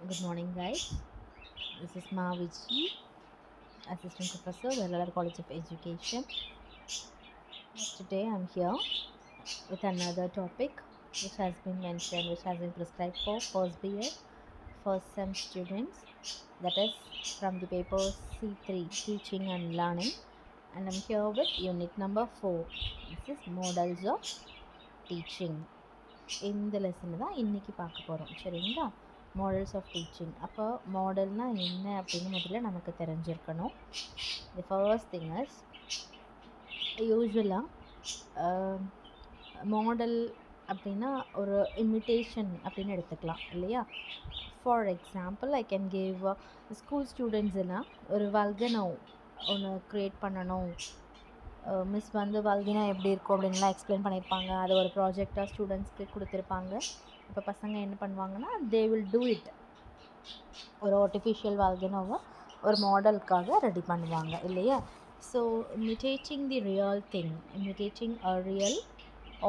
Good morning, guys. This is Maviji, Assistant Professor, Vellalar College of Education. Today I'm here with another topic which has been mentioned, which has been prescribed for first B.ed, first SEM students. That is from the paper C3, Teaching and Learning. And I'm here with unit number 4. This is Models of Teaching. இந்த லெசனை தான் இன்றைக்கி பார்க்க போகிறோம். சரிங்களா? Models of teaching. அப்போ மாடல்னால் என்ன அப்படின்னு முதல்ல நமக்கு தெரிஞ்சிருக்கணும். தி ஃபர்ஸ்ட் திங் இஸ் யூஸ்வலாக மாடல் அப்படின்னா ஒரு இமிட்டேஷன் அப்படின்னு எடுத்துக்கலாம் இல்லையா? For example I can give school students எல்லாம் ஒரு வல்கனோ ஒன்று க்ரியேட் பண்ணணும். மிஸ் வந்து வல்கினா எப்படி இருக்கும் அப்படின்லாம் எக்ஸ்பிளைன் பண்ணியிருப்பாங்க. அது ஒரு ப்ராஜெக்டாக ஸ்டூடெண்ட்ஸ்க்கு கொடுத்துருப்பாங்க. இப்போ பசங்க என்ன பண்ணுவாங்கன்னா தே வில் டூ இட். ஒரு ஆர்டிஃபிஷியல் வல்கனோவை ஒரு மாடலுக்காக ரெடி பண்ணுவாங்க இல்லையா? So imitating the real thing, imitating a real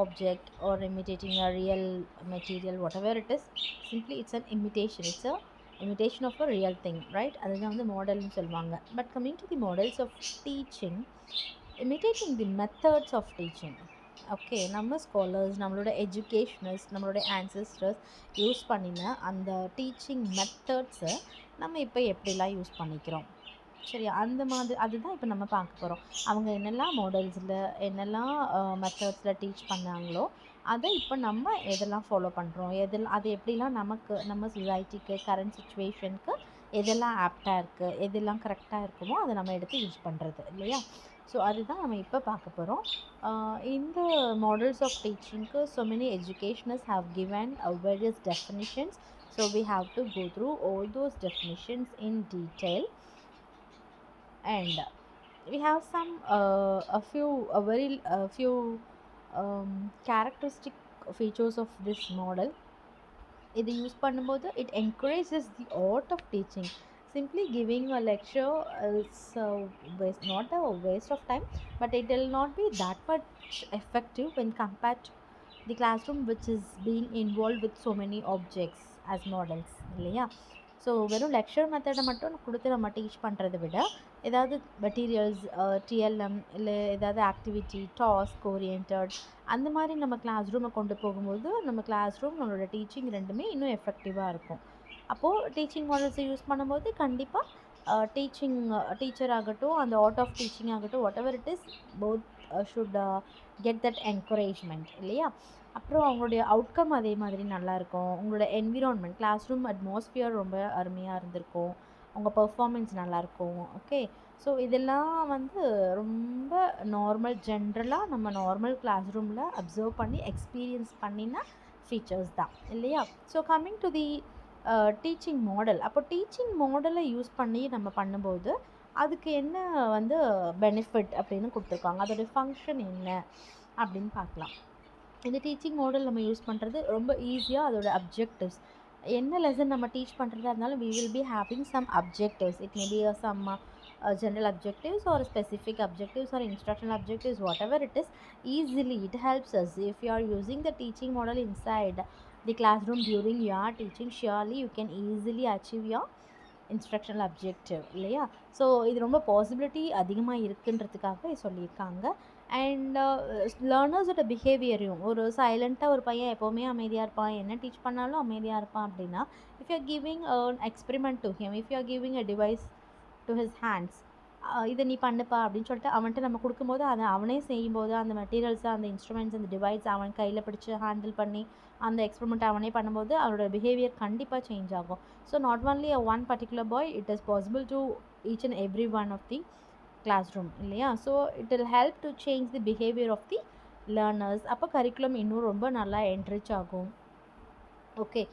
object or imitating a real material, whatever it is, simply it's an imitation. It's a imitation of a real thing, right? அதுதான் வந்து மாடல்னு சொல்லுவாங்க. But coming to the models of teaching, imitating the methods of teaching. Okay, நம்ம scholars, நம்மளோட எஜுகேஷனல்ஸ், நம்மளோட ancestors use பண்ணின அந்த teaching மெத்தட்ஸை நம்ம இப்போ எப்படிலாம் யூஸ் பண்ணிக்கிறோம், சரியா? அந்த மாதிரி அதுதான் இப்போ நம்ம பார்க்க போகிறோம். அவங்க என்னெல்லாம் மாடல்ஸில் என்னெல்லாம் மெத்தட்ஸில் டீச் பண்ணாங்களோ அதை இப்போ நம்ம எதெல்லாம் ஃபாலோ பண்ணுறோம், அது எப்படிலாம் நமக்கு நம்ம சொசைட்டிக்கு கரண்ட் சுச்சுவேஷனுக்கு எதெல்லாம் ஆப்டாக இருக்குது, எதெல்லாம் கரெக்டாக இருக்குமோ அதை நம்ம எடுத்து யூஸ் பண்ணுறது இல்லையா? ஸோ அதுதான் நம்ம இப்போ பார்க்க போகிறோம். இந்த மாடல்ஸ் ஆஃப் டீச்சிங்க்கு so many educationers have given various definitions. So we have to go through all those definitions in detail. And we have some a few characteristic features of this model. இது use பண்ணும்போது it encourages the art of teaching. Simply giving a lecture is not a waste of time, but it will not be that much effective when compared to the classroom which is being involved with so many objects as models இல்லையா? So வெறும் lecture மெத்தடை மட்டும் கொடுத்து நம்ம teach பண்ணுறதை விட ஏதாவது materials, DLM இல்லை ஏதாவது ஆக்டிவிட்டி, டாஸ்க் ஓரியன்ட் அந்த மாதிரி நம்ம கிளாஸ் ரூமை கொண்டு போகும்போது நம்ம கிளாஸ் ரூம், நம்மளோட டீச்சிங் ரெண்டுமே இன்னும் எஃபெக்டிவாக இருக்கும். அப்போது டீச்சிங் மாடல்ஸை யூஸ் பண்ணும்போது கண்டிப்பாக டீச்சர் ஆகட்டும், அந்த ஆர்ட் ஆஃப் டீச்சிங் ஆகட்டும், what ever it is, both should get that encouragement இல்லையா? அப்புறம் அவங்களுடைய அவுட்கம் அதே மாதிரி நல்லாயிருக்கும். உங்களோட என்விரான்மெண்ட், கிளாஸ் ரூம் அட்மாஸ்பியர் ரொம்ப அருமையாக இருந்திருக்கும். உங்கள் பர்ஃபார்மன்ஸ் நல்லாயிருக்கும். ஓகே, ஸோ இதெல்லாம் வந்து ரொம்ப நார்மல், ஜென்ரலாக நம்ம நார்மல் கிளாஸ் ரூமில் அப்சர்வ் பண்ணி எக்ஸ்பீரியன்ஸ் பண்ணின ஃபீச்சர்ஸ் தான் இல்லையா? So coming to the teaching model. அப்போ டீச்சிங் மாடலை யூஸ் பண்ணி நம்ம பண்ணும்போது அதுக்கு என்ன வந்து பெனிஃபிட் அப்படின்னு கொடுத்துருக்காங்க, அதோடைய ஃபங்க்ஷன் என்ன அப்படின்னு பார்க்கலாம். இந்த டீச்சிங் மாடல் நம்ம யூஸ் பண்ணுறது ரொம்ப ஈஸியாக. அதோட அப்ஜெக்டிவ்ஸ், என்ன லெசன் நம்ம டீச் பண்ணுறதா இருந்தாலும் we will be having some objectives. It may be some general objectives or specific objectives or instructional objectives, whatever it is. Easily it helps us if you are using the teaching model inside the classroom during your teaching. Surely you can easily achieve your instructional objective இல்லையா? So இது ரொம்ப possibility அதிகமாக இருக்குன்றதுக்காக சொல்லியிருக்காங்க. And லேர்னர்ஸோட பிஹேவியரையும், ஒரு சைலண்ட்டாக ஒரு பையன் எப்போவுமே அமைதியாக இருப்பான், என்ன டீச் பண்ணாலும் அமைதியாக இருப்பான் அப்படின்னா, if you are giving experiment to him, if you are giving a device to his hands, இதை நீ பண்ணுப்பா அப்படின்னு சொல்லிட்டு அவன்கிட்ட நம்ம கொடுக்கும்போது அதை அவனே செய்யும்போது அந்த மெட்டீரியல்ஸை, அந்த இன்ஸ்ட்ருமெண்ட்ஸ், அந்த டிவைஸ் அவன் கையில் பிடிச்சி ஹேண்டில் பண்ணி அந்த எக்ஸ்பெரிமெண்ட் அவனே பண்ணும்போது அவனோட பிஹேவியர் கண்டிப்பாக சேஞ்ச் ஆகும். So not only one particular boy, it is possible to each and every one of the classroom இல்லையா? So it will help to change the behaviour of the learners. அப்போ curriculum இன்னும் ரொம்ப நல்லா enrich ஆகும். Okay,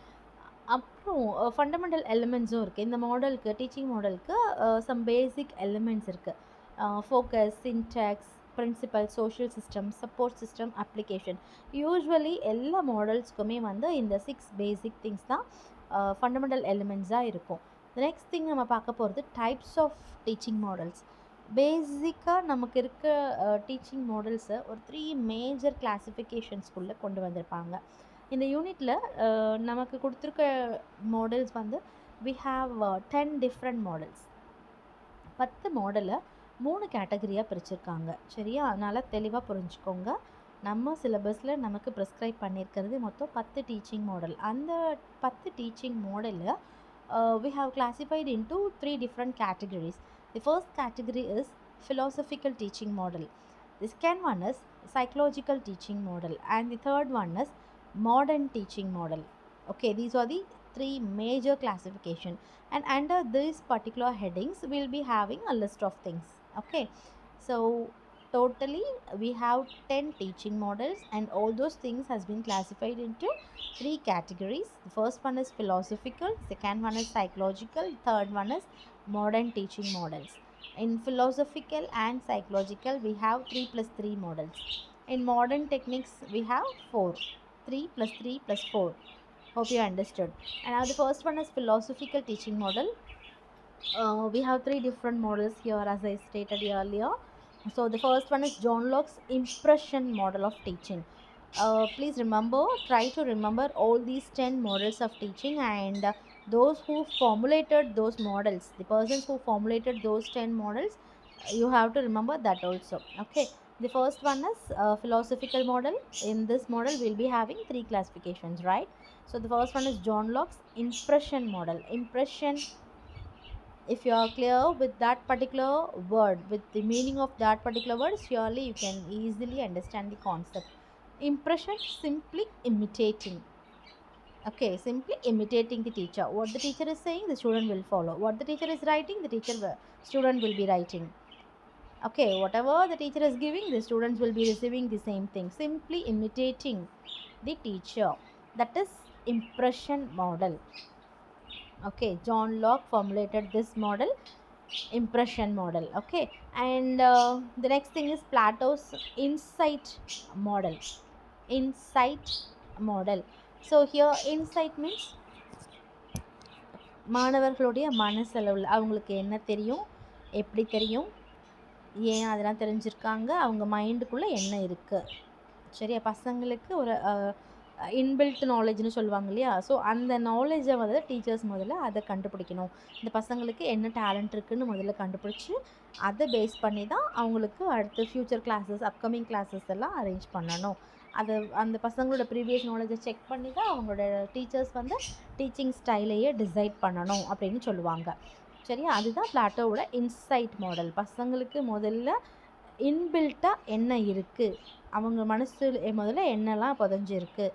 அப்புறம் fundamental எலிமெண்ட்ஸும் இருக்குது இந்த மாடலுக்கு. டீச்சிங் மாடலுக்கு சம் பேசிக் எலிமெண்ட்ஸ் இருக்குது. Focus, syntax, principle, social system, support system, application. Usually எல்லா மாடல்ஸ்க்குமே வந்து இந்த 6 பேசிக் திங்ஸ் தான் ஃபண்டமெண்டல் எலிமெண்ட்ஸாக இருக்கும். நெக்ஸ்ட் திங் நம்ம பார்க்க போகிறது டைப்ஸ் ஆஃப் டீச்சிங் மாடல்ஸ். பேசிக்காக நமக்கு இருக்க டீச்சிங் மாடல்ஸை ஒரு 3 மேஜர் கிளாஸிஃபிகேஷன்ஸ்குள்ளே கொண்டு வந்திருப்பாங்க. இந்த யூனிட்டில் நமக்கு கொடுத்துருக்க மாடல்ஸ் வந்து we have 10 different models. 10 மாடலை 3 கேட்டகரியாக பிரிச்சிருக்காங்க. சரியா? அதனால் தெளிவாக புரிஞ்சுக்கோங்க. நம்ம சிலபஸில் நமக்கு ப்ரிஸ்கிரைப் பண்ணியிருக்கிறது மொத்தம் 10 டீச்சிங் மாடல். அந்த 10 டீச்சிங் மாடலில் we have classified into 3 different categories. The first category is philosophical teaching model. The second one is psychological teaching model, and the third one is modern teaching model. Okay, these are the 3 major classification, and under these particular headings we'll be having a list of things. Okay, so totally we have 10 teaching models, and all those things has been classified into 3 categories. The first one is philosophical, second one is psychological, third one is modern teaching models. In philosophical and psychological we have 3 plus 3 models. In modern techniques we have 4, 3 plus 3 plus 4. Hope you understood. And now the first one is philosophical teaching model. We have 3 different models here, as I stated earlier. So the first one is John Locke's impression model of teaching. Please remember, try to remember all these 10 models of teaching, and those who formulated those models, the persons who formulated those 10 models, you have to remember that also. Okay, the first one is philosophical model. In this model we'll be having 3 classifications, right? So the first one is John Locke's impression model. Impression, if you are clear with that particular word, with the meaning of that particular word, surely you can easily understand the concept. Impression, simply imitating. Okay, simply imitating the teacher. What the teacher is saying, the student will follow. What the teacher is writing, student will be writing. Okay, whatever the teacher is giving, the students will be receiving the same thing. Simply imitating the teacher. That is impression model. Okay, John Locke formulated this model, impression model. Okay, and the next thing is Plato's insight model. Insight model. So here insight means மாணவர்களுடைய மனசளவில் அவங்களுக்கு என்ன தெரியும், எப்படி தெரியும், ஏன் அதெல்லாம் தெரிஞ்சிருக்காங்க, அவங்க மைண்டுக்குள்ளே என்ன இருக்குது. சரியா? பசங்களுக்கு ஒரு இன்பில்ட் நாலேஜ்னு சொல்லுவாங்க இல்லையா? ஸோ அந்த நாலேஜை வந்து டீச்சர்ஸ் முதல்ல அதை கண்டுபிடிக்கணும். இந்த பசங்களுக்கு என்ன டேலண்ட் இருக்குதுன்னு முதல்ல கண்டுபிடிச்சி அதை பேஸ் பண்ணி தான் அவங்களுக்கு அடுத்து ஃப்யூச்சர் கிளாஸஸ், அப்கமிங் கிளாஸஸ் எல்லாம் அரேஞ்ச் பண்ணணும். அதை அந்த பசங்களோட ப்ரீவியஸ் நாலேஜை செக் பண்ணி தான் அவங்களோட டீச்சர்ஸ் வந்து டீச்சிங் ஸ்டைலையே டிசைட் பண்ணணும் அப்படின்னு சொல்லுவாங்க. சரியா? அதுதான் பிளாட்டோவோட இன்சைட் மாடல். பசங்களுக்கு முதல்ல இன்பில்ட்டாக என்ன இருக்குது, அவங்க மனசு முதல்ல என்னெல்லாம் புதஞ்சிருக்கு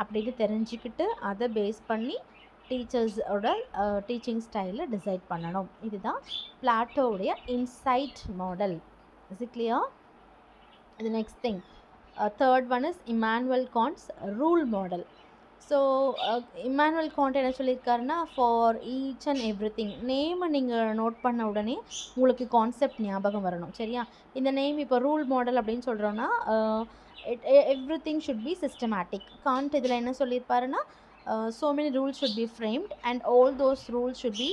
அப்படின்னு தெரிஞ்சுக்கிட்டு அதை பேஸ் பண்ணி டீச்சர்ஸோட டீச்சிங் ஸ்டைலை டிசைட் பண்ணணும். இதுதான் பிளாட்டோவுடைய insight model. Is it clear? The next thing, third one is Immanuel Kant's rule model. So Immanuel Kant என்ன சொல்லியிருக்காருன்னா, for each and every thing, நேமை நீங்கள் நோட் பண்ண உடனே உங்களுக்கு கான்செப்ட் ஞாபகம் வரணும். சரியா? இந்த நேம் இப்போ ரூல் மாடல் அப்படின்னு சொல்கிறோன்னா, everything should be systematic. Kant இதில் என்ன சொல்லியிருப்பாருன்னா, so many rules should be framed and all those rules should be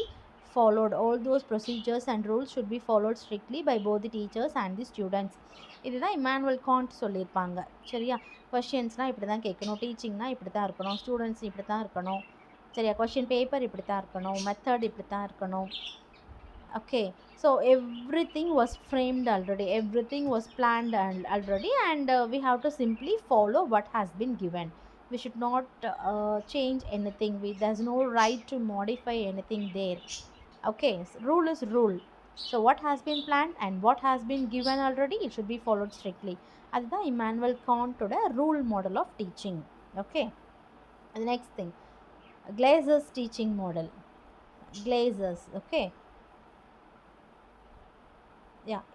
followed. All those procedures and rules should be followed strictly by both the teachers and the students. இதுதான் Immanuel Gantt சொல்லியிருப்பாங்க. சரியா? கொஷின்ஸ்னால் இப்படி தான் கேட்கணும், டீச்சிங்னால் இப்படி தான் இருக்கணும், ஸ்டூடெண்ட்ஸ் இப்படி தான் இருக்கணும். சரியா? கொஷின் பேப்பர் இப்படி தான் இருக்கணும், மெத்தட் இப்படி தான் இருக்கணும். Okay, so everything was framed already, everything was planned already, and we have to simply follow what has been given. We should not change anything. There's no right to modify anything there. Okay, so rule is rule. So what has been planned and what has been given already, it should be followed strictly. அதுதான் Immanuel காண்டோட rule model of teaching. Okay, the next thing, Glazer's teaching model. Glazer's, okay.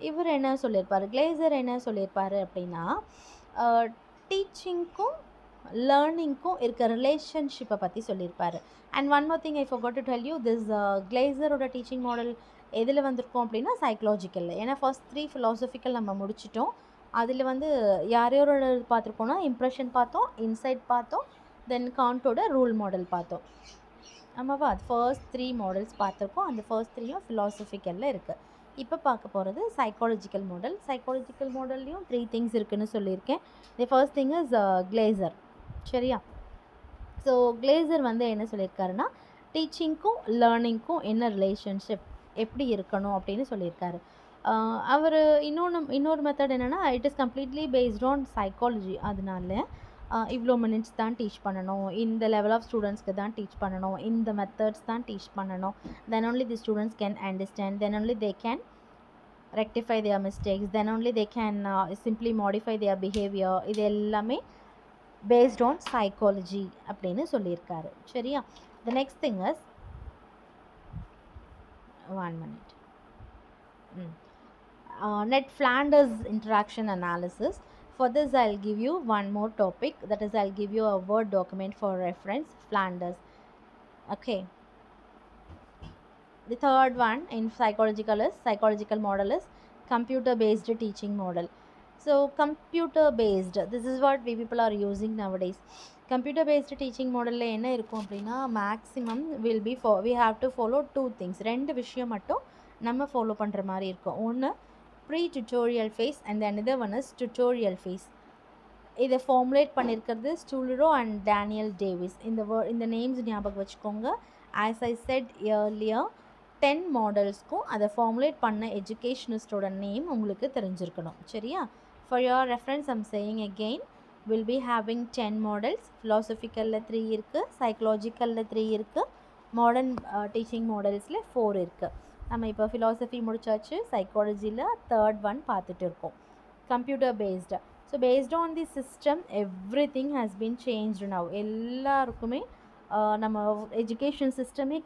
இவர் என்ன சொல்லியிருப்பார், கிளேசர் என்ன சொல்லியிருப்பார் அப்படின்னா, டீச்சிங்க்கும் லேர்னிங்க்கும் இருக்க ரிலேஷன்ஷிப்பை பற்றி சொல்லியிருப்பார். And one more thing I forgot to tell you, this கிளேசரோட டீச்சிங் மாடல் எதில் வந்திருக்கோம் அப்படின்னா சைக்கலாஜிக்கலில். ஏன்னா ஃபர்ஸ்ட் 3 ஃபிலாசபிக்கல் நம்ம முடிச்சிட்டோம். அதில் வந்து யாரோட பார்த்துருக்கோன்னா இம்ப்ரெஷன் பார்த்தோம், இன்சைட் பார்த்தோம், தென் காண்டோட ரூல் மாடல் பார்த்தோம். ஆமாவா? ஃபர்ஸ்ட் 3 மாடல்ஸ் பார்த்துருக்கோம். அந்த ஃபர்ஸ்ட் 3யும் ஃபிலாசபிக்கலில் இருக்குது. இப்போ பார்க்க போகிறது சைக்காலஜிக்கல் மாடல். சைக்காலஜிக்கல் மாடல்லையும் 3 திங்ஸ் இருக்குதுன்னு சொல்லியிருக்கேன். The first thing is Glaser. சரியா? ஸோ கிளேசர் வந்து என்ன சொல்லியிருக்காருன்னா, டீச்சிங்க்கும் லேர்னிங்க்கும் என்ன ரிலேஷன்ஷிப் எப்படி இருக்கணும் அப்படின்னு சொல்லியிருக்காரு. அவர் இன்னொரு மெத்தட் என்னென்னா, it is completely based on psychology. அதனால இவ்வளோ மினிட்ஸ் தான் டீச் பண்ணணும், இந்த லெவல் ஆஃப் ஸ்டூடெண்ட்ஸ்க்கு தான் டீச் பண்ணணும், இந்த மெத்தட்ஸ் தான் டீச் பண்ணணும், தென் only the students can understand, then only they can rectify their mistakes, then only they can simply modify their behavior. இது எல்லாமே based on psychology அப்படின்னு சொல்லியிருக்காரு. சரியா? The next thing is, 1 minute. Ned Flanders interaction analysis. For this I'll give you one more topic, that is I'll give you a Word document for reference, Flanders. Okay, the third one in psychological model is computer based teaching model. So computer based, this is what we people are using nowadays. Computer based teaching model la enna irukum appadina, maximum will be for we have to follow two things. ரெண்டு விஷயம் மட்டும் நம்ம follow பண்ற மாதிரி இருக்கும். ஒன்று pre-tutorial phase and another one is tutorial phase. இதை ஃபார்முலேட் பண்ணியிருக்கிறது ஸ்டூலரோ அண்ட் டேனியல் டேவிஸ். இந்த நேம்ஸ் ஞாபகம் வச்சுக்கோங்க. ஆஸ் ஐ செட் இயர்லியர், 10 மாடல்ஸ்க்கும் அதை ஃபார்முலேட் பண்ண எஜுகேஷனிஸ்டோட நேம் உங்களுக்கு தெரிஞ்சிருக்கணும். சரியா? For your reference I'm saying again, will be having 10 models. ஃபிலாசபிக்கலில் 3 இருக்குது, சைக்கலாஜிக்கலில் 3 இருக்குது, மாடர்ன் டீச்சிங் மாடல்ஸில் 4 இருக்குது. நம்ம இப்போ ஃபிலாசபி முடிச்சாச்சு, சைக்காலஜியில் தேர்ட் ஒன் பார்த்துட்டு இருக்கோம். Computer based. So based on the system everything has been changed now. எல்லாருக்குமே நம்ம எஜுகேஷன் சிஸ்டமே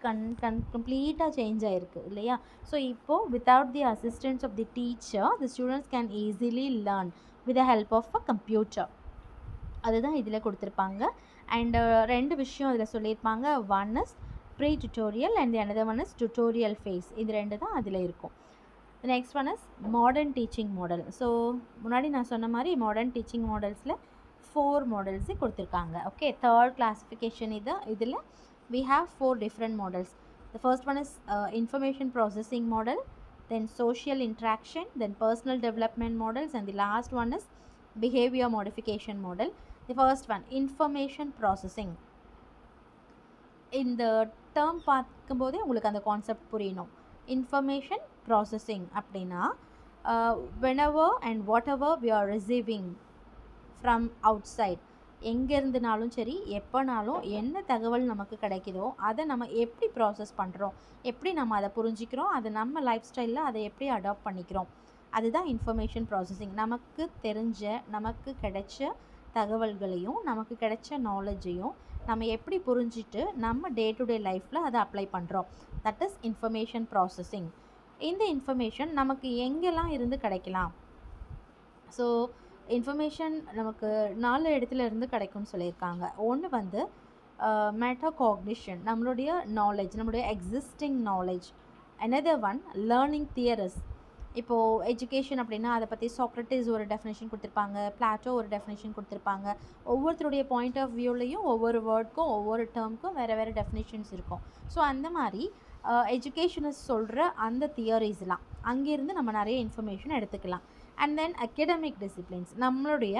கம்ப்ளீட்டாக சேஞ்ச் ஆகிருக்கு இல்லையா? ஸோ இப்போது without the assistance of the teacher, the students can easily learn with the help of a computer. அதுதான் இதில் கொடுத்துருப்பாங்க. அண்ட் ரெண்டு விஷயம் இதில் சொல்லியிருப்பாங்க. One is free tutorial and another one is tutorial phase. இது ரெண்டு தான் அதில் இருக்கும். The next one is modern teaching model. So முன்னாடி நான் சொன்ன மாதிரி மாடர்ன் டீச்சிங் மாடல்ஸில் 4 மாடல்ஸு கொடுத்துருக்காங்க. ஓகே, தேர்ட் கிளாஸிஃபிகேஷன் இதில் we have 4 different models. The first one is information processing model, then social interaction, then personal development models, and the last one is behavior modification model. The first one, information processing. இந்த term பார்க்கும்போதே உங்களுக்கு அந்த concept புரியணும். Information processing அப்படின்னா whenever and whatever we are receiving from outside, எங்கேருந்துனாலும் சரி, எப்போனாலும் என்ன தகவல் நமக்கு கிடைக்குதோ அதை நம்ம எப்படி ப்ராசஸ் பண்ணுறோம், எப்படி நம்ம அதை புரிஞ்சிக்கிறோம், அதை நம்ம லைஃப் ஸ்டைலில் அதை எப்படி அடாப்ட் பண்ணிக்கிறோம், அதுதான் இன்ஃபர்மேஷன் ப்ராசஸிங். நமக்கு தெரிஞ்ச, நமக்கு கிடைச்ச தகவல்களையும் நமக்கு கிடைச்ச நாலேஜையும் நம்ம எப்படி புரிஞ்சிட்டு நம்ம டே டு டே லைஃப்பில் அதை அப்ளை பண்ணுறோம், தட் இஸ் இன்ஃபர்மேஷன் ப்ராசஸிங். இந்த இன்ஃபர்மேஷன் நமக்கு எங்கெல்லாம் இருந்து கிடைக்கலாம்? ஸோ இன்ஃபர்மேஷன் நமக்கு 4 இடத்துல இருந்து கிடைக்கும்னு சொல்லியிருக்காங்க. ஒன்று வந்து மெட்டாகாக்னிஷன், நம்மளுடைய நாலேஜ், நம்மளுடைய existing knowledge. another one learning theories. இப்போது எஜுகேஷன் அப்படின்னா அதை பற்றி சாக்ரட்டிஸ் ஒரு டெஃபினேஷன் கொடுத்துருப்பாங்க, பிளாட்டோ ஒரு டெஃபினேஷன் கொடுத்துருப்பாங்க. ஒவ்வொருத்தருடைய பாயிண்ட் ஆஃப் வியூலையும் ஒவ்வொரு வேர்டுக்கும் ஒவ்வொரு டேர்முக்கும் வேறு வேறு டெஃபினேஷன்ஸ் இருக்கும். ஸோ அந்த மாதிரி எஜுகேஷனிஸ்ட் சொல்கிற அந்த தியரிஸ்லாம் அங்கேருந்து நம்ம நிறைய இன்ஃபர்மேஷன் எடுத்துக்கலாம். அண்ட் தென் அகடமிக் டிசிப்ளின்ஸ், நம்மளுடைய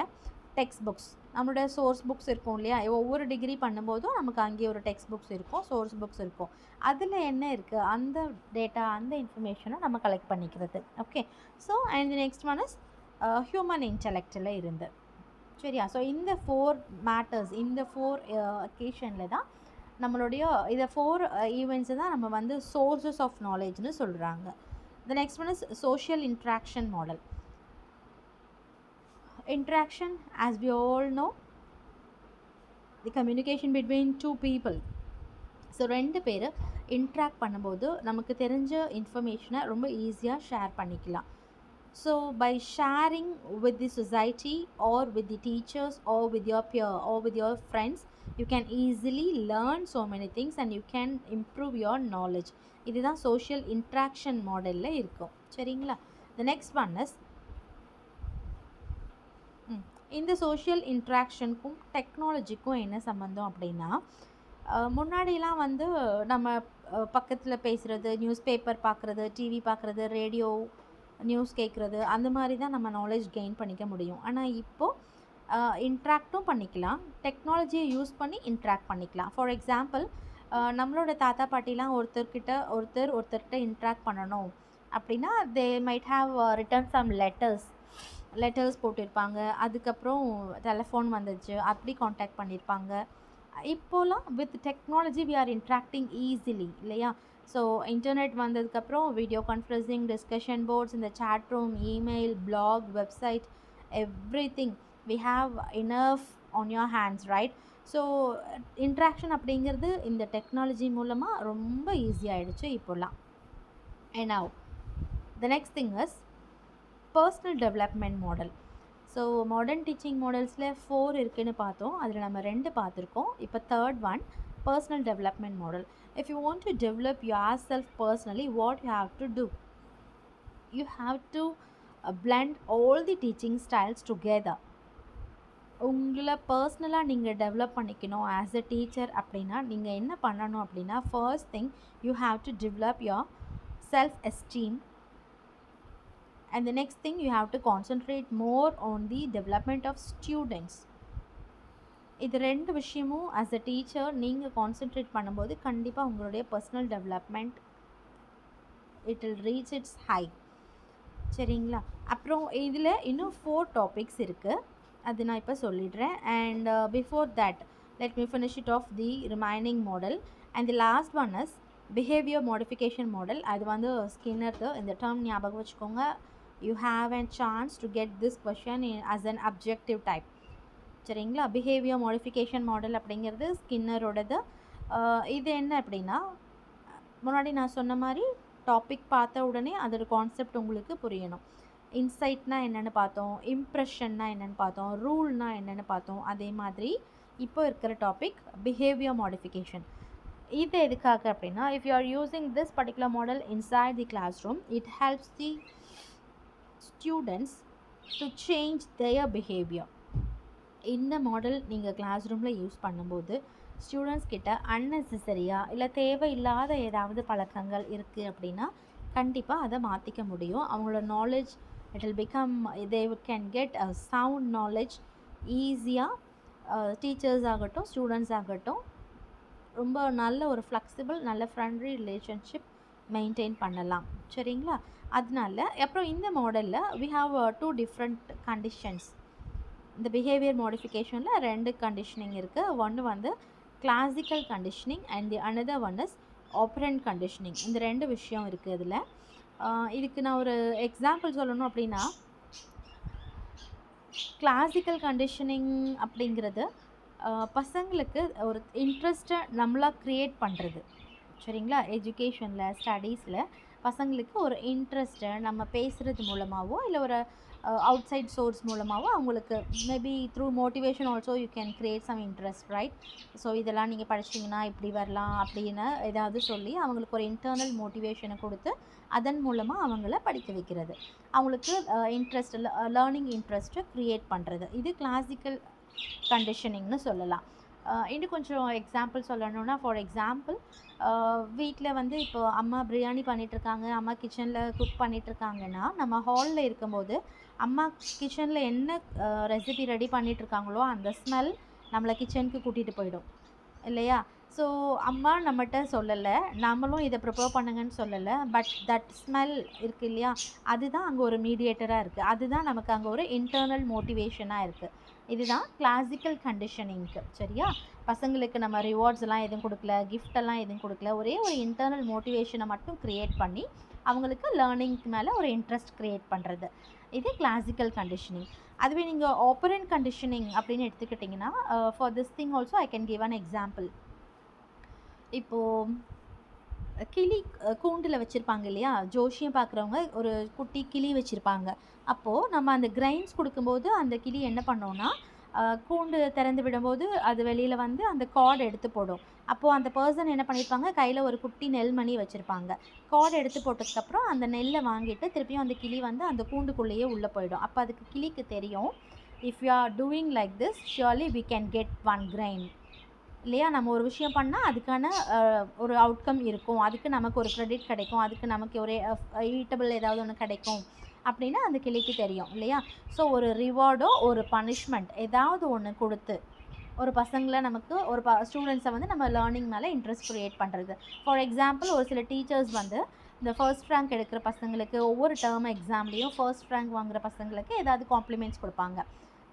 டெக்ஸ்ட் புக்ஸ், நம்மளுடைய சோர்ஸ் புக்ஸ் இருக்கும் இல்லையா? ஒவ்வொரு டிகிரி பண்ணும்போதும் நமக்கு அங்கேயே ஒரு டெக்ஸ்ட் புக்ஸ் இருக்கும், சோர்ஸ் புக்ஸ் இருக்கும். அதில் என்ன இருக்குது, அந்த டேட்டா, அந்த இன்ஃபர்மேஷனை நம்ம கலெக்ட் பண்ணிக்கிறது. Okay, so and next one is human இன்டெலெக்டில் இருந்து. சரியா? ஸோ இந்த 4 மேட்டர்ஸ், இந்த 4 அக்கேஷனில் தான் நம்மளுடைய இதை 4 ஈவெண்ட்ஸை தான் நம்ம வந்து சோர்ஸஸ் ஆஃப் நாலேஜ்னு சொல்கிறாங்க. த next one is social interaction model. Interaction, as we all know, the communication between two people. So 2 பேர் இன்ட்ராக்ட் பண்ணும்போது நமக்கு தெரிஞ்ச இன்ஃபர்மேஷனை ரொம்ப ஈஸியாக ஷேர் பண்ணிக்கலாம். So by sharing with the society or with the teachers or with your peer or with your friends, you can easily learn so many things and you can improve your knowledge. இதுதான் social interaction மாடலில் இருக்கும். சரிங்களா? The next one is இந்த social இன்ட்ராக்ஷனுக்கும் டெக்னாலஜிக்கும் என்ன சம்மந்தம் அப்படின்னா, முன்னாடிலாம் வந்து நம்ம பக்கத்தில் பேசுகிறது, நியூஸ் பேப்பர் பார்க்குறது, டிவி பார்க்குறது, ரேடியோ நியூஸ் கேட்குறது, அந்த மாதிரி தான் நம்ம நாலேஜ் கெயின் பண்ணிக்க முடியும். ஆனால் இப்போது இன்ட்ராக்டும் பண்ணிக்கலாம், டெக்னாலஜியை யூஸ் பண்ணி இன்ட்ராக்ட் பண்ணிக்கலாம். ஃபார் எக்ஸாம்பிள், நம்மளோட தாத்தா பாட்டிலாம் ஒருத்தர்கிட்ட இன்ட்ராக்ட் பண்ணணும் அப்படின்னா they might have written some letters போட்டிருப்பாங்க. அதுக்கப்புறம் டெலிஃபோன் வந்துச்சு, அப்படி காண்டாக்ட் பண்ணியிருப்பாங்க. இப்போலாம் with technology we are interacting easily இல்லையா? ஸோ இன்டர்நெட் வந்ததுக்கப்புறம் வீடியோ கான்ஃபரன்சிங், டிஸ்கஷன் போர்ட்ஸ், இந்த chat room, email, blog, website, everything we have enough on your hands, right? So interaction அப்படிங்கிறது இந்த டெக்னாலஜி மூலமாக ரொம்ப ஈஸியாகிடுச்சு இப்போல்லாம். And now the next thing is personal development model. So modern teaching மாடல்ஸில் 4 இருக்குதுன்னு பார்த்தோம். அதில் நம்ம 2 பார்த்துருக்கோம். இப்போ third one, personal development model. If you want to develop yourself personally, what you have to do? You have to blend all the teaching styles together. உங்களை பர்சனலாக நீங்கள் டெவலப் பண்ணிக்கணும் ஆஸ் அ டீச்சர் அப்படின்னா நீங்கள் என்ன பண்ணணும் அப்படின்னா, first thing you have to develop your self esteem. And the next thing, you have to concentrate more on the development of students. இது 2 விஷயமும் as a teacher நீங்கள் கான்சென்ட்ரேட் பண்ணும்போது கண்டிப்பாக உங்களுடைய personal development it will reach its high. சரிங்களா? அப்புறம் இதில் இன்னும் 4 டாபிக்ஸ் இருக்குது, அது நான் இப்போ சொல்லிடுறேன். And before that let me finish it off the remaining model. And the last one is behavior modification model. அது வந்து ஸ்கின்னர்து. இந்த டேர்ம் ஞாபகம் வச்சுக்கோங்க. You have a chance to get this question as an objective type. சரிங்களா? Behaviour modification model அப்படிங்கிறது ஸ்கின்னரோடது. இது என்ன அப்படின்னா, முன்னாடி நான் சொன்ன மாதிரி டாபிக் பார்த்த உடனே அதோட கான்செப்ட் உங்களுக்கு புரியணும். இன்சைட்னா என்னென்னு பார்த்தோம், இம்ப்ரெஷன்னா என்னென்னு பார்த்தோம், ரூல்னா என்னென்னு பார்த்தோம். அதே மாதிரி இப்போ இருக்கிற டாபிக் பிஹேவியர் மாடிஃபிகேஷன். இது எதுக்காக அப்படின்னா, if you are using this particular model inside the classroom, it helps the students to change their behavior. இந்த மாடல் நீங்கள் கிளாஸ் ரூமில் யூஸ் பண்ணும்போது ஸ்டூடெண்ட்ஸ் கிட்ட அன்னெசரியாக இல்லை தேவையில்லாத ஏதாவது பழக்கங்கள் இருக்குது அப்படின்னா கண்டிப்பாக அதை மாற்றிக்க முடியும். அவங்களோட knowledge it will become, they can get a sound knowledge ஈஸியாக. டீச்சர்ஸ் ஆகட்டும், ஸ்டூடெண்ட்ஸ் ஆகட்டும், ரொம்ப நல்ல ஒரு ஃப்ளெக்சிபிள், நல்ல ஃப்ரெண்ட்லி ரிலேஷன்ஷிப் மெயின்டைன் பண்ணலாம். சரிங்களா? அதனால அப்புறம் இந்த மாடலில் வி ஹாவ் 2 டிஃப்ரெண்ட் கண்டிஷன்ஸ். இந்த பிஹேவியர் மாடிஃபிகேஷனில் 2 கண்டிஷனிங் இருக்குது. ஒன்று வந்து classical conditioning and the another one is operand conditioning. இந்த 2 விஷயம் இருக்குது இதில். இதுக்கு நான் ஒரு எக்ஸாம்பிள் சொல்லணும் அப்படின்னா, கிளாசிக்கல் கண்டிஷனிங் அப்படிங்கிறது பசங்களுக்கு ஒரு இன்ட்ரெஸ்ட்டை நம்மளாக க்ரியேட் பண்ணுறது. சரிங்களா? எஜுகேஷனில், ஸ்டடீஸில் பசங்களுக்கு ஒரு இன்ட்ரெஸ்ட்டை நம்ம பேசுகிறது மூலமாகவோ இல்லை ஒரு அவுட் சைட் சோர்ஸ் மூலமாகவோ அவங்களுக்கு maybe through motivation also you can create some interest, right? So இதெல்லாம் நீங்கள் படிச்சிங்கன்னா இப்படி வரலாம் அப்படின்னு ஏதாவது சொல்லி அவங்களுக்கு ஒரு இன்டர்னல் மோட்டிவேஷனை கொடுத்து அதன் மூலமாக அவங்கள படிக்க வைக்கிறது, அவங்களுக்கு இன்ட்ரெஸ்ட், லேர்னிங் இன்ட்ரெஸ்ட்டை க்ரியேட் பண்ணுறது. இது கிளாசிக்கல் கண்டிஷனிங்னு சொல்லலாம். இன்னும் கொஞ்சம் எக்ஸாம்பிள் சொல்லணும்னா, ஃபார் எக்ஸாம்பிள் வீட்டில் வந்து இப்போ அம்மா பிரியாணி பண்ணிகிட்ருக்காங்க, அம்மா கிச்சனில் குக் பண்ணிகிட்ருக்காங்கன்னா, நம்ம ஹாலில் இருக்கும்போது அம்மா கிச்சனில் என்ன ரெசிபி ரெடி பண்ணிகிட்ருக்காங்களோ அந்த ஸ்மெல் நம்மளை கிச்சனுக்கு கூட்டிகிட்டு போயிடும் இல்லையா? ஸோ அம்மா நம்மகிட்ட சொல்லலை, நம்மளும் இதை ப்ரிப்பேர் பண்ணுங்கன்னு சொல்லலை, பட் தட் ஸ்மெல் இருக்குது இல்லையா, அதுதான் அங்கே ஒரு மீடியேட்டராக இருக்குது, அதுதான் நமக்கு அங்கே ஒரு இன்டர்னல் மோட்டிவேஷனாக இருக்குது. இதுதான் கிளாசிக்கல் கண்டிஷனிங்க்கு. சரியா? பசங்களுக்கு நம்ம ரிவார்ட்ஸ் எல்லாம் எதுவும் கொடுக்கல, கிஃப்டெல்லாம் எதுவும் கொடுக்கல, ஒரே ஒரு இன்டர்னல் மோட்டிவேஷனை மட்டும் க்ரியேட் பண்ணி அவங்களுக்கு லேர்னிங்க்கு மேலே ஒரு இன்ட்ரெஸ்ட் க்ரியேட் பண்ணுறது. இது கிளாசிக்கல் கண்டிஷனிங். அதுவே நீங்கள் ஆப்பரண்ட் கண்டிஷனிங் அப்படின்னு எடுத்துக்கிட்டிங்கன்னா, for this thing also I can give an example. இப்போது கிளி கூண்டில் வச்சுருப்பாங்க இல்லையா, ஜோஷியம் பார்க்குறவங்க ஒரு குட்டி கிளி வச்சுருப்பாங்க. அப்போது நம்ம அந்த கிரைன்ஸ் கொடுக்கும்போது அந்த கிளி என்ன பண்ணோன்னா, கூண்டு திறந்து விடும்போது அது வெளியில் வந்து அந்த கார்டு எடுத்து போடும். அப்போது அந்த பர்சன் என்ன பண்ணியிருப்பாங்க, கையில் ஒரு குட்டி நெல்மணி வச்சுருப்பாங்க. கார்டு எடுத்து போட்டதுக்கப்புறம் அந்த நெல்லை வாங்கிட்டு திருப்பியும் அந்த கிளி வந்து அந்த கூண்டுக்குள்ளேயே உள்ளே போயிடும். அப்போ அதுக்கு கிளிக்கு தெரியும், if you are doing like this surely we can get 1 grain இல்லையா? நம்ம ஒரு விஷயம் பண்ணால் அதுக்கான ஒரு அவுட்கம் இருக்கும், அதுக்கு நமக்கு ஒரு க்ரெடிட் கிடைக்கும், அதுக்கு நமக்கு ஒரு ஈட்டபிள் ஏதாவது ஒன்று கிடைக்கும் அப்படின்னு அந்த கிளிக்கு தெரியும் இல்லையா? ஸோ ஒரு ரிவார்டோ ஒரு பனிஷ்மெண்ட் ஏதாவது ஒன்று கொடுத்து ஒரு பசங்கள நமக்கு ஒரு ஸ்டூடெண்ட்ஸை வந்து நம்ம லேர்னிங் மேலே இன்ட்ரெஸ்ட் க்ரியேட் பண்ணுறது. ஃபார் எக்ஸாம்பிள் ஒரு சில டீச்சர்ஸ் வந்து இந்த ஃபர்ஸ்ட் ரேங்க் எடுக்கிற பசங்களுக்கு ஒவ்வொரு டேர்ம் எக்ஸாம்லேயும் ஃபர்ஸ்ட் ரேங்க் வாங்குற பசங்களுக்கு ஏதாவது காம்ப்ளிமெண்ட்ஸ் கொடுப்பாங்க.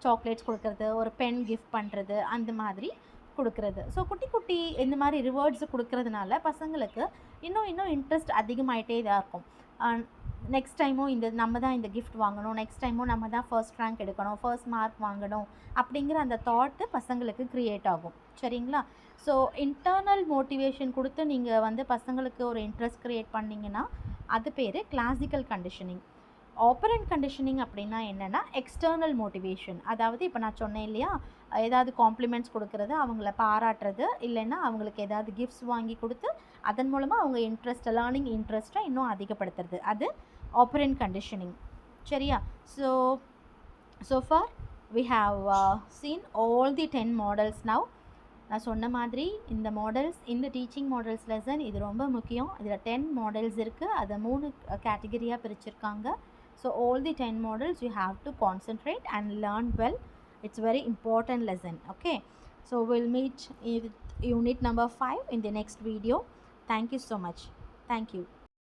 சாக்லேட்ஸ் கொடுக்கறது, ஒரு பென் கிஃப்ட் பண்ணுறது, அந்த மாதிரி கொடுக்குறது. ஸோ குட்டி குட்டி இந்த மாதிரி ரிவார்ட்ஸ் கொடுக்கறதுனால பசங்களுக்கு இன்னும் இன்னும் இன்ட்ரெஸ்ட் அதிகமாயிட்டே தான் இருக்கும். நெக்ஸ்ட் டைமும் நம்ம தான் இந்த கிஃப்ட் வாங்கணும், நெக்ஸ்ட் டைமும் நம்ம தான் ஃபர்ஸ்ட் ரேங்க் எடுக்கணும், ஃபர்ஸ்ட் மார்க் வாங்கணும் அப்படிங்கிற அந்த தாட்டு பசங்களுக்கு க்ரியேட் ஆகும். சரிங்களா? ஸோ இன்டர்னல் மோட்டிவேஷன் கொடுத்து நீங்கள் வந்து பசங்களுக்கு ஒரு இன்ட்ரெஸ்ட் க்ரியேட் பண்ணிங்கன்னா அது பேர் கிளாசிக்கல் கண்டிஷனிங். ஆப்பரண்ட் கண்டிஷனிங் அப்படின்னா என்னென்னா எக்ஸ்டர்னல் மோட்டிவேஷன். அதாவது இப்போ நான் சொன்னேன் இல்லையா, ஏதாவது காம்ப்ளிமெண்ட்ஸ் கொடுக்கறது, அவங்கள பாராட்டுறது, இல்லைன்னா அவங்களுக்கு ஏதாவது கிஃப்ட்ஸ் வாங்கி கொடுத்து அதன் மூலமாக அவங்க லேர்னிங் இன்ட்ரெஸ்ட்டை இன்னும் அதிகப்படுத்துறது, அது ஆப்பரண்ட் கண்டிஷனிங். சரியா? So for we have seen all the 10 models now. நான் சொன்ன மாதிரி இந்த மாடல்ஸ், இந்த டீச்சிங் மாடல்ஸ் லெசன் இது ரொம்ப முக்கியம். இதில் 10 மாடல்ஸ் இருக்குது, அதை 3 கேட்டகரியாக பிரிச்சிருக்காங்க. So all the 10 models you have to concentrate and learn well. It's very important lesson. Okay, so we'll meet in unit number 5 in the next video. Thank you so much. Thank you.